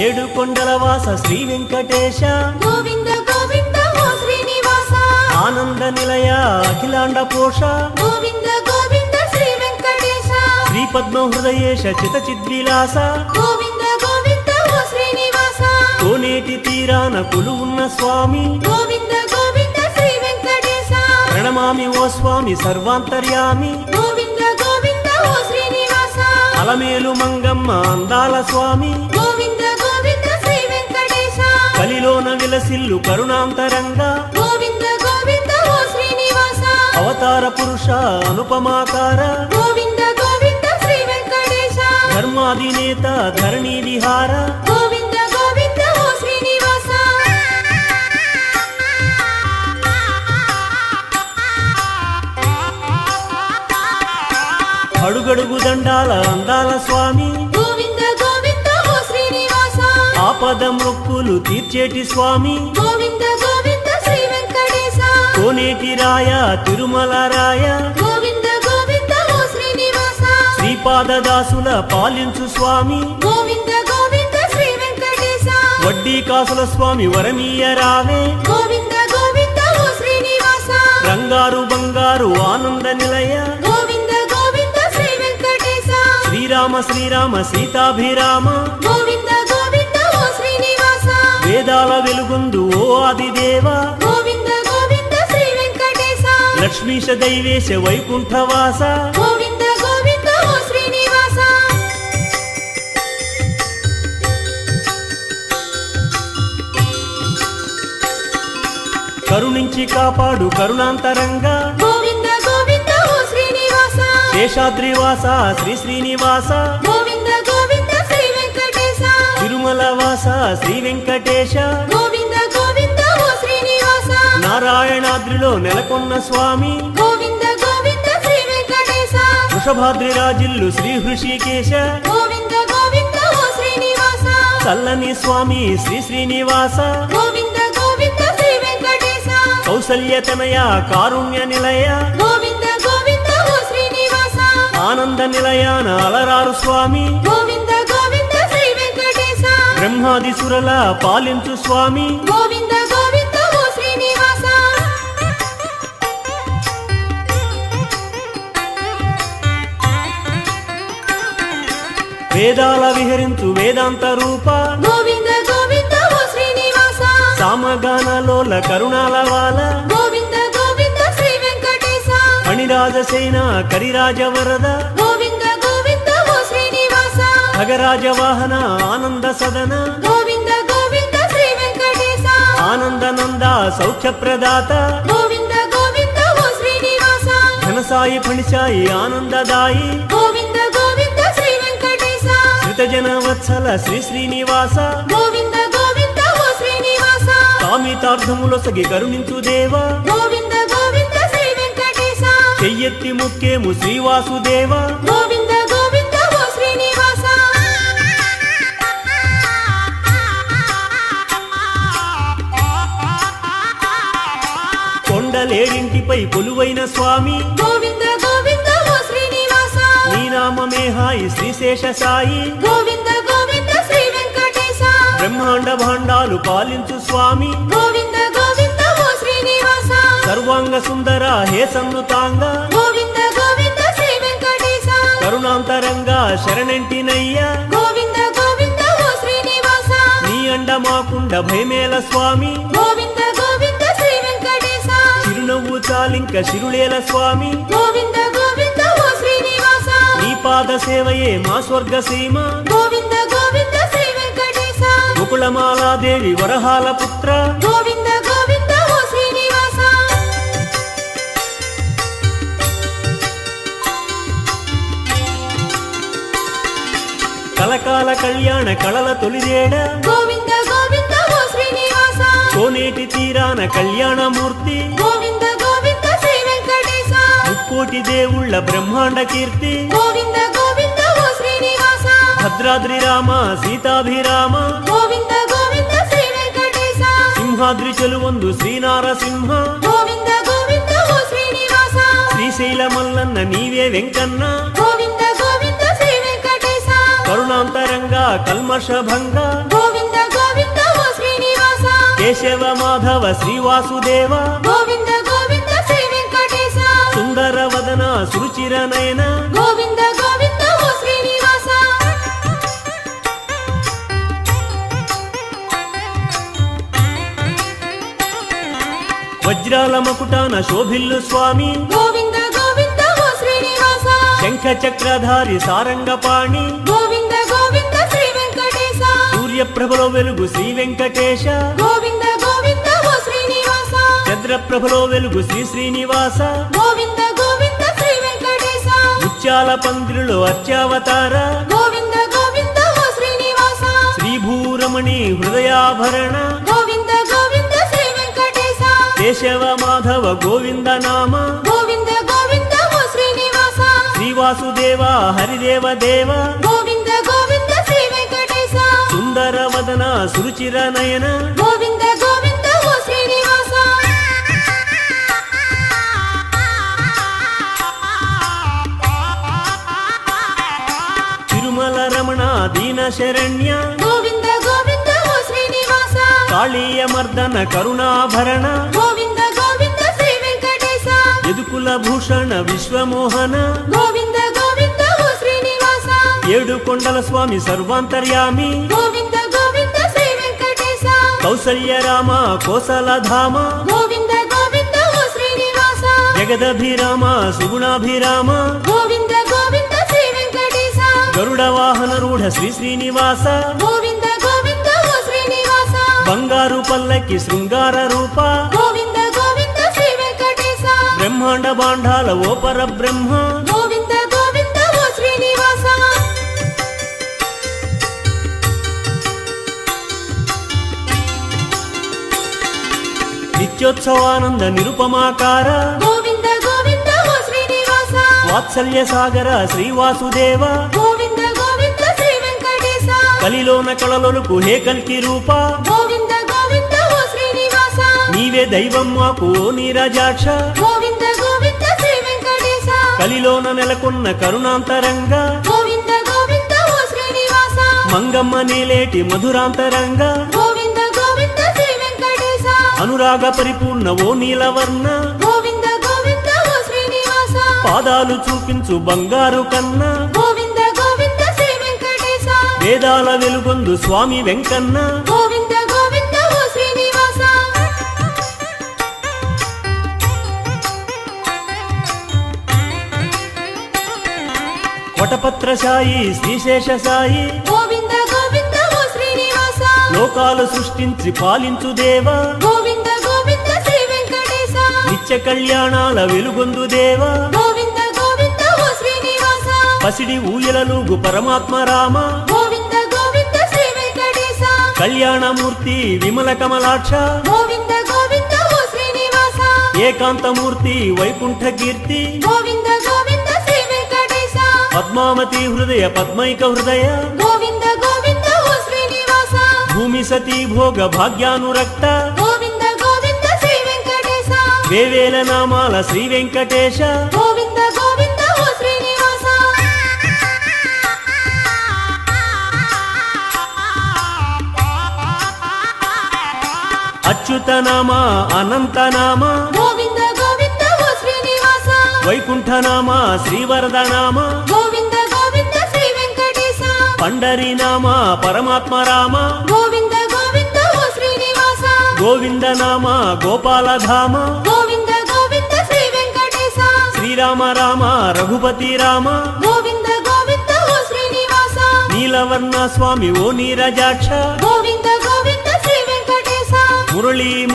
ఏడు కొండల వాస శ్రీ వెంకటేశ గోవింద గోవింద ఓ శ్రీనివాస ఆనంద నిలయ అఖిలాండ పోష గోవింద గోవింద శ్రీ వెంకటేశ శ్రీ పద్మ హృదయేశ చిత చిద్విలాస గోవింద గోవింద ఓ శ్రీనివాస కోనేటి తీరాన కొలువున్న స్వామి గోవింద గోవింద శ్రీ వెంకటేశ ప్రణమామి ఓ స్వామి సర్వాంతర్యామి గోవింద గోవింద ఓ శ్రీనివాస అలమేలు మంగమ్మ అందాల స్వామి గోవింద గోవింద శ్రీ వెంకటేశ కలిలోన విలసిల్లు కరుణాంతరంగా గోవింద గోవింద ఓ శ్రీనివాస అవతార పురుష అనుపమాకార గోవింద గోవింద శ్రీ వెంకటేశ ధర్మాధినేత ధరణి విహార గోవింద గోవింద ఓ శ్రీనివాస అడుగడుగు దండాల అందాల స్వామి గోవింద గోవింద ఓ శ్రీనివాస ఆపద మొక్కులు తీర్చేటి స్వామి గోవింద గోవింద శ్రీ వెంకటేశ కోనేటి రాయ తిరుమల రాయ గోవింద గోవింద ఓ శ్రీనివాస శ్రీపాదదాసుల పాలించు స్వామి గోవింద గోవింద శ్రీ వెంకటేశ వడ్డీ కాసుల స్వామి వరమీయ రావే గోవింద గోవింద ఓ శ్రీనివాస రంగారు బంగారు ఆనంద నిలయ గోవింద గోవింద శ్రీ వెంకటేశ శ్రీరామ శ్రీరామ సీతాభిరామ గోవింద గోవింద ఓ శ్రీనివాస వేదాల వెలుగొందు ఓ ఆదిదేవ గోవింద గోవింద శ్రీ వెంకటేశ లక్ష్మీశ దైవేశ వైకుంఠవాస గోవింద గోవింద ఓ శ్రీనివాస కరుణించి కాపాడు కరుణాంతరంగా గోవింద గోవింద ఓ శ్రీనివాస శేషాద్రివాస శ్రీ శ్రీనివాస గోవింద గోవింద శ్రీ వెంకటేశ తిరుమల వాస శ్రీ వెంకటేశ గోవింద గోవింద ఓ శ్రీనివాస నారాయణాద్రిలో నెలకొన్న స్వామి గోవింద గోవింద శ్రీ వెంకటేశ వృషభాద్రి రాజిల్లు శ్రీ హృషికేశ గోవింద గోవింద ఓ శ్రీనివాస చల్లని స్వామి శ్రీ శ్రీనివాస గోవింద గోవింద శ్రీ వెంకటేశ కౌసల్యతనయ కారుణ్య నిలయ గోవింద గోవింద ఓ శ్రీనివాస ఆనంద నిలయాన అలరారు స్వామి గోవింద గోవింద శ్రీ వెంకటేశ బ్రహ్మాది సురల పాలించు స్వామి గోవింద గోవింద ఓ శ్రీనివాస వేదాల విహరించు వేదాంత రూప గోవింద గోవింద ఓ శ్రీనివాస సామగానలోల కరుణాల వాల గోవింద గోవింద శ్రీ వెంకటేశ ఫణిరాజసేన కరిరాజ వరద గోవింద గోవింద ఓ శ్రీనివాస ఖగరాజ వాహన ఆనంద సదన గోవింద గోవింద శ్రీ వెంకటేశ ఆనందనంద సౌఖ్య ప్రదాత గోవింద గోవింద ఓ శ్రీనివాస ఘనసాయి ఫణిసాయి ఆనందదాయి గోవింద గోవింద శ్రీ వెంకటేశ శ్రితజన వత్సల శ్రీ శ్రీనివాస గోవింద గోవింద ఓ శ్రీనివాస కామితార్థములొసగి కరుణించు దేవ గోవింద గోవింద శ్రీ వెంకటేశ చెయ్యెత్తి ముక్కేము శ్రీవాసుదేవ గోవింద గోవింద ఓ శ్రీనివాస కొండలేడింటిపై కొలువైన స్వామి గోవింద గోవింద ఓ శ్రీనివాస నీ నామమే హాయి శ్రీశేష సాయి గోవింద గోవింద శ్రీ వెంకటేశ బ్రహ్మాండ భాండాలు పాలించు స్వామి గోవింద గోవింద ఓ శ్రీనివాస సర్వాంగ సుందర హే సన్నుతాంగ గోవింద గోవింద శ్రీ వెంకటేశ కరుణాంతరంగా శరణంటినయ్య గోవింద గోవింద ఓ శ్రీనివాస నీ అండ మాకుండ భయమేల స్వామి గోవింద గోవింద శ్రీ వెంకటేశ చిరునవ్వు చాలింక శిరుళేల స్వామి గోవింద గోవింద ఓ శ్రీనివాస నీ పాద సేవయే మా స్వర్గ సీమ గోవింద గోవింద శ్రీ వెంకటేశ ముకుళమాలాదేవి వరహాల పుత్ర గోవింద గోవింద ఓ శ్రీనివాస కలకాల కళ్యాణ కళల తొలిదేడ గోవింద గోవింద ఓ శ్రీనివాస కోనేటి తీరాన కళ్యాణమూర్తి గోవింద గోవింద శ్రీ వెంకటేశ ముక్కోటి దేవుళ్ళ బ్రహ్మాండ కీర్తి గోవింద గోవింద ఓ శ్రీనివాస భద్రాద్రి రామ సీతాభిరామ గోవింద గోవింద శ్రీ వెంకటేశ సింహాద్రి చెలువొందు శ్రీనారసింహ గోవింద గోవింద ఓ శ్రీనివాస శ్రీశైల మల్లన్న నీవే వెంకన్న గోవింద గోవింద శ్రీ వెంకటేశ కరుణాంతరంగా కల్మష భంగ గోవింద గోవింద ఓ శ్రీనివాస కేశవ మాధవ శ్రీ వాసుదేవ గోవింద గోవింద శ్రీ వెంకటేశ సుందర వదన సురుచిర నయన గోవింద గోవింద ఓ శ్రీనివాస వజ్రాల మకుటాన శోభిల్లు స్వామి గోవింద గోవింద ఓ శ్రీనివాస శంఖ చక్రధారి సారంగపాణి గోవింద గోవింద శ్రీ వెంకటేశ సూర్యప్రభలో వెలుగు శ్రీ వెంకటేశ గోవింద గోవింద ఓ శ్రీనివాస చంద్రప్రభలో వెలుగు శ్రీ శ్రీనివాస గోవింద గోవింద శ్రీ వెంకటేశ ముత్యాల పందిరిలో అర్చావతార గోవింద గోవింద ఓ శ్రీనివాస శ్రీభూరమణి హృదయాభరణ గోవింద గోవింద శ్రీ వెంకటేశ కేశవ మాధవ గోవింద నామ గోవింద గోవింద ఓ శ్రీనివాస శ్రీవాసుదేవ హరిదేవ దేవ గోవింద గోవింద శ్రీ వెంకటేశ సుందర వదన సురుచిర నయన గోవింద గోవింద ఓ శ్రీనివాస తిరుమల రమణ దీన శరణ్య గోవింద గోవింద ఓ శ్రీనివాస కాళీయ మర్దన కరుణాభరణ గోవింద గోవింద శ్రీ వెంకటేశ యదుకుల భూషణ విశ్వమోహన గోవింద గోవింద ఓ శ్రీనివాస ఏడు కొండల స్వామి సర్వాంతర్యామి గోవింద గోవింద శ్రీ వెంకటేశ కౌసల్య రామ కోసలధామ గోవింద గోవింద ఓ శ్రీనివాస జగదభిరామ సుగుణాభిరామ గోవింద గోవింద శ్రీ వెంకటేశ గరుడ వాహన రూఢ శ్రీ శ్రీనివాస గోవింద గోవింద ఓ శ్రీనివాస బంగారు పల్లకి శృంగార రూప గోవింద గోవింద శ్రీ వెంకటేశ బ్రహ్మాండ బాండాల ఓ పరబ్రహ్మ గోవింద గోవింద ఓ శ్రీనివాస నిత్యోత్సవానంద నిరుపమాకార గోవింద గోవింద ఓ శ్రీనివాస వాత్సల్య సాగర శ్రీవాసుదేవ గోవింద గోవింద శ్రీ వెంకటేశ కలిలోన కళలొలుకు హే కల్కి రూప గోవింద గోవింద ఓ శ్రీనివాస నీవే దైవం మాకు ఓ నీరజాక్ష గోవింద గోవింద శ్రీ వెంకటేశ కలిలోన నెలకొన్న కరుణాంతరంగ గోవింద గోవింద ఓ శ్రీనివాస మంగమ్మ నేలేటి మధురాంతరంగ గోవింద గోవింద శ్రీ వెంకటేశ అనురాగ పరిపూర్ణ ఓ నీలవర్ణ గోవింద గోవింద ఓ శ్రీనివాస పాదాలు చూపించు బంగారు కన్న గోవింద గోవింద శ్రీ వెంకటేశ వేదాల వెలుగొందు స్వామి వెంకన్న గోవింద గోవింద ఓ శ్రీనివాస వటపత్రశాయి శ్రీశేష సాయి గోవింద గోవింద ఓ శ్రీనివాస లోకాలు సృష్టించి పాలించు దేవా గోవింద గోవింద శ్రీ వెంకటేశ నిత్య కళ్యాణాల వెలుగొందు దేవా గోవింద గోవింద ఓ శ్రీనివాస పసిడి ఊయలలుగు పరమాత్మ రామ గోవింద గోవింద శ్రీ వెంకటేశ కళ్యాణమూర్తి విమల కమలాక్ష గోవింద గోవింద ఓ శ్రీనివాస ఏకాంతమూర్తి వైకుంఠ కీర్తి గోవింద గోవింద శ్రీ వెంకటేశ పద్మావతి హృదయ పద్మైక హృదయ గోవింద గోవింద ఓ శ్రీనివాస భూమి సతీ భోగ భాగ్యానురక్త గోవింద గోవింద శ్రీ వెంకటేశ వేవేల నామాల శ్రీ వెంకటేశ గోవింద గోవింద ఓ శ్రీనివాస అచ్యుత నామ అనంత నామ గోవింద గోవింద ఓ శ్రీనివాస వైకుంఠ నామ శ్రీవరద నామ గోవింద గోవింద శ్రీ వెంకటేశ పండరి నామ పరమాత్మ రామ గోవింద గోవింద ఓ శ్రీనివాస గోవింద నామ గోపాలధామ గోవింద గోవింద శ్రీ వెంకటేశ శ్రీరామ రామ రఘుపతి రామ గోవింద గోవింద ఓ శ్రీనివాస నీలవర్ణ స్వామి ఓ నీరజాక్ష గోవింద గోవింద శ్రీ వెంకటేశ మురళీ